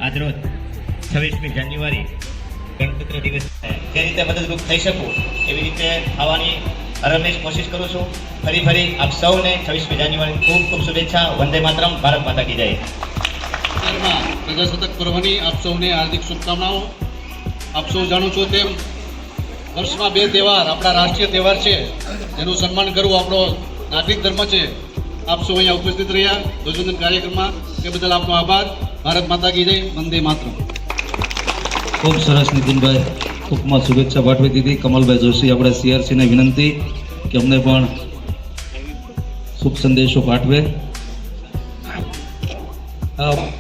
આજરોજ 26મી જાન્યુઆરી ગણતંત્ર દિવસ જે રીતે મદદરૂપ થઈ શકું એવી રીતે આવવાની હરહંમેશ કોશિશ કરું છું. ફરી આપ સૌને 26મી જાન્યુઆરી ખૂબ ખૂબ શુભેચ્છા. વંદે માતરમ. ભારત માતા કી જય. પ્રજાસત્તાક પર્વની આપ સૌને હાર્દિક શુભકામનાઓ. આપ સૌ જાણો છો તેમ વર્ષમાં 2 તહેવાર આપણા રાષ્ટ્રીય તહેવાર છે, જેનું સન્માન કરવું આપણો નાગરિક ધર્મ છે. આપ સૌ અહીંયા ઉપસ્થિત રહ્યા ધ્વજવંદન કાર્યક્રમમાં, તે બદલ આપનો આભાર. ભારત માતા કી જય. વંદે માતરમ. ખૂબ સરસ નીતિનભાઈ, ટૂંકમાં શુભેચ્છા પાઠવી દીધી. કમલભાઈ જોશી આપણે સીઆરસીને વિનંતી કે અમને પણ શુભ સંદેશો પાઠવે.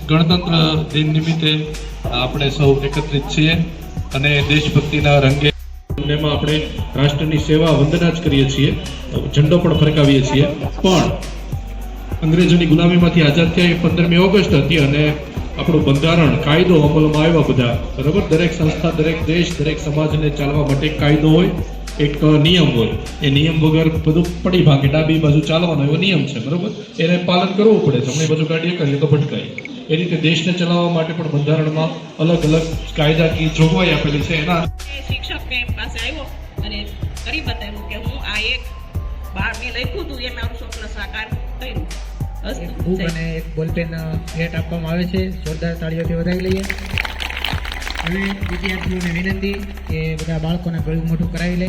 ગણતંત્ર દિન નિમિત્તે આપણે સૌ એકત્રિત છીએ અને દેશભક્તિના રંગે એમાં આપણે રાષ્ટ્રની સેવા વંદના જ કરીએ છીએ, ઝંડો પણ ફરકાવીએ છીએ. પણ અંગ્રેજોની ગુલામીમાંથી આઝાદ થયા એ 15મી ઓગસ્ટ હતી અને આપણું બંધારણ કાયદો અમલમાં આવ્યા બધા, બરાબર. દરેક સંસ્થા, દરેક દેશ, દરેક સમાજને ચાલવા માટે એક કાયદો હોય, એક નિયમ હોય. એ નિયમ વગર બધું પડી ભાગે ડાબી બાજુ ચાલવાનો એવો નિયમ છે, બરાબર. એને પાલન કરવું પડે. જમણી બાજુ કાઢીએ કરીએ તો ભટકાય. એ રીતે દેશને ચલાવવા માટે પણ બંધારણમાં અલગ અલગ કાયદાકીય જોગવાઈ આપેલી છે. એના શિક્ષક કેમ્પ પાસે આવ્યો અને કરી બતાવ્યું કે હું આ એક મેં લખ્યું હતું એ મારું સ્વપ્ન સાકાર કર્યું. બુક અને એક બોલપેન ભેટ આપવામાં આવે છે. જોરદાર તાળીઓથી વધાવી લઈએ. હવે વિદ્યાર્થીઓને વિનંતી કે બધા બાળકોને ગળું મોઢું કરાવી લે.